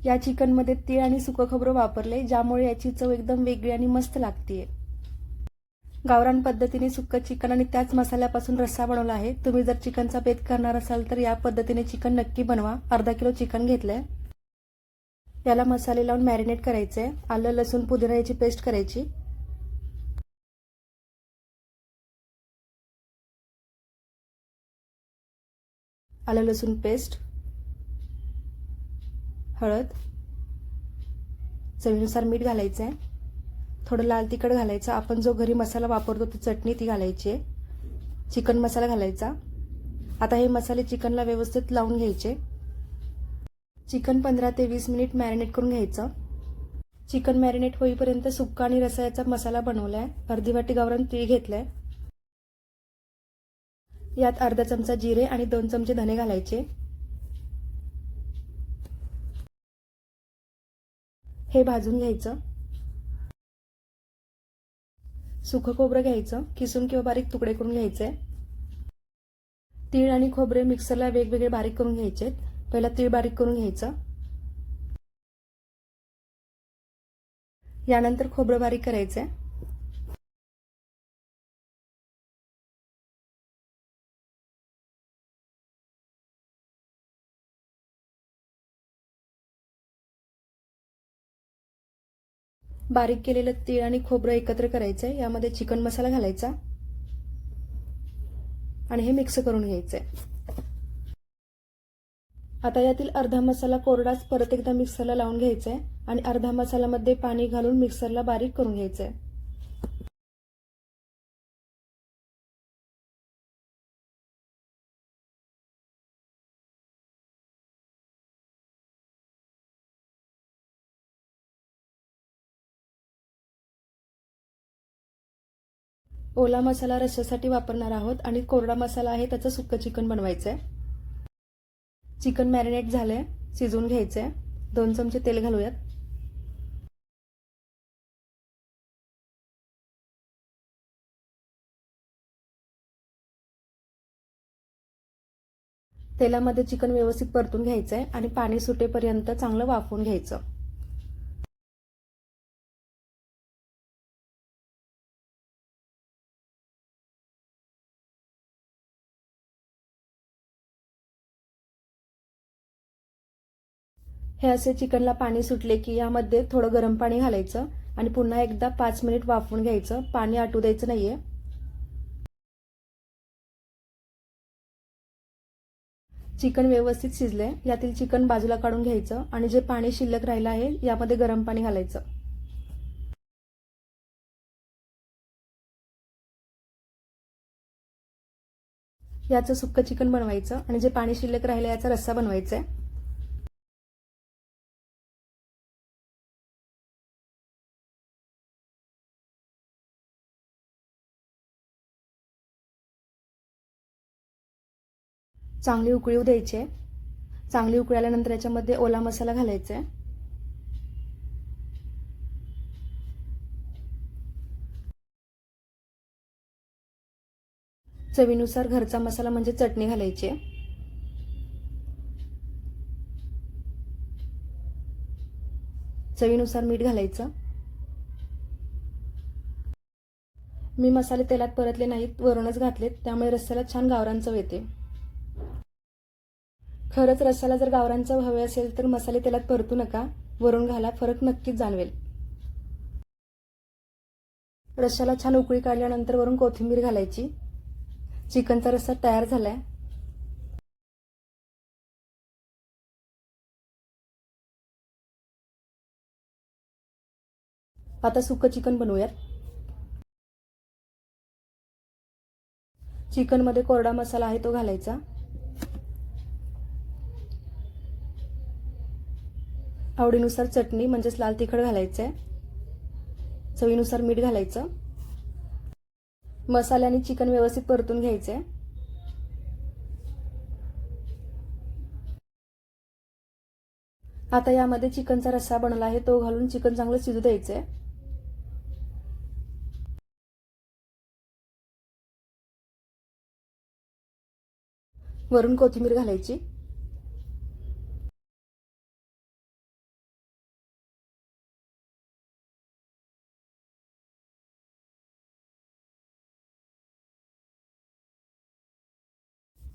या चिकनमध्ये तीळ आणि सुकं खोबरं वापरले, ज्यामुळे याची चव एकदम वेगळी आणि मस्त लागते. गावरान पद्धतीने सुक्कं चिकन आणि त्याच मसाल्यापासून रस्सा बनवला आहे. तुम्ही जर चिकनचा बेत करणार असाल तर या पद्धतीने चिकन नक्की बनवा. अर्धा किलो चिकन घेतलंय. याला मसाले लावून मॅरिनेट करायचे. आलं, लसूण, पुदिना याची पेस्ट करायची. आलं लसूण पेस्ट, हळद, चवीनुसार मीठ घालायचं आहे. थोडं लाल तिखट घालायचं. आपण जो घरी मसाला वापरतो ती चटणी ती घालायची आहे. चिकन मसाला घालायचा. आता हे मसाले चिकनला व्यवस्थित लावून घ्यायचे. चिकन 15 ते 20 मिनिट मॅरिनेट करून घ्यायचं. चिकन मॅरिनेट होईपर्यंत सुक्का आणि रस्स्याचा मसाला बनवलाय. अर्धी वाटी गावरान तीळ घेतलंय. यात अर्धा चमचा जिरे आणि 2 चमचे धने घालायचे. हे भाजून घ्यायचं. सुकं खोबरं घ्यायचं, किसून किंवा बारीक तुकडे करून घ्यायचे. तीळ आणि खोबरे मिक्सरला वेगवेगळे बारीक करून घ्यायचे. पहिला तीळ बारीक करून घ्यायचं. यानंतर खोबरं बारीक करायचंय. बारीक केलेलं तीळ आणि खोबरं एकत्र करायचंय. यामध्ये चिकन मसाला घालायचा आणि हे मिक्स करून घ्यायचंय. आता यातील अर्धा मसाला कोरडाच परत एकदा मिक्सरला लावून घ्यायचंय आणि अर्धा मसाल्यामध्ये पाणी घालून मिक्सरला बारीक करून घ्यायचंय. ओला मसाला रश्श्यासाठी वापरणार आहोत आणि कोरडा मसाला आहे त्याचं सुक्कं चिकन बनवायचंय. चिकन मॅरिनेट झालंय, शिजवून घ्यायचंय. 2 चमचे तेल घालूयात. तेलामध्ये चिकन व्यवस्थित परतून घ्यायचंय आणि पाणी सुटेपर्यंत चांगलं वाफवून घ्यायचं. हे असे चिकनला पाणी सुटले की यामध्ये थोडं गरम पाणी घालायचं आणि पुन्हा एकदा 5 मिनिट वाफवून घ्यायचं. पाणी आटू द्यायचं नाहीये. चिकन व्यवस्थित शिजले. यातील चिकन बाजूला काढून घ्यायचं आणि जे पाणी शिल्लक राहिलं आहे यामध्ये गरम पाणी घालायचं. याचं सुक्कं चिकन बनवायचं आणि जे पाणी शिल्लक राहिलं याचा रस्सा बनवायचा आहे. चांगली उकळी येऊ द्यायची. चांगली उकळी आल्यानंतर याच्यामध्ये ओला मसाला घालायचा आहे. चवीनुसार घरचा मसाला म्हणजे चटणी घालायची. चवीनुसार मीठ घालायचं. मी मसाले तेलात परतले नाहीत, वरूनच घातलेत, त्यामुळे रस्स्याला छान गावरान चव येते. खरंच रस्स्याला जर गावरान चव हवे असेल तर मसाले तेलात परतू नका, वरून घाला. फरक नक्कीच जाणवेल. रस्स्याला छान उकळी काढल्यानंतर वरून कोथिंबीर घालायची. चिकनचा रस्सा तयार झालाय. आता सुक्कं चिकन बनवूयात. चिकनमध्ये कोरडा मसाला आहे तो घालायचा. आवडीनुसार चटणी म्हणजेच लाल तिखट घालायचंय. चवीनुसार मीठ घालायचं. मसाल्याने चिकन व्यवस्थित परतून घ्यायचंय. आता यामध्ये चिकनचा रस्सा बनवला आहे तो घालून चिकन चांगलं शिजू द्यायचंय. वरून कोथिंबीर घालायची.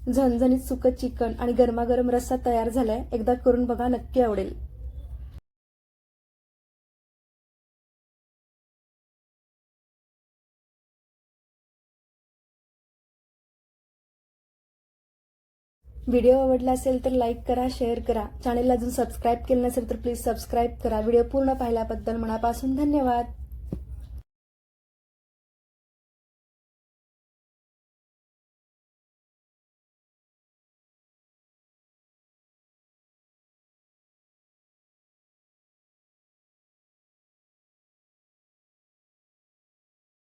झणझणीत सुकं चिकन आणि गरमागरम रस्सा तयार झालाय. एकदा करून बघा, नक्की आवडेल. व्हिडिओ आवडला असेल तर लाईक करा, शेअर करा. चॅनलला अजून सबस्क्राईब केलं नसेल तर प्लीज सबस्क्राईब करा. व्हिडिओ पूर्ण पाहिल्याबद्दल मनापासून धन्यवाद.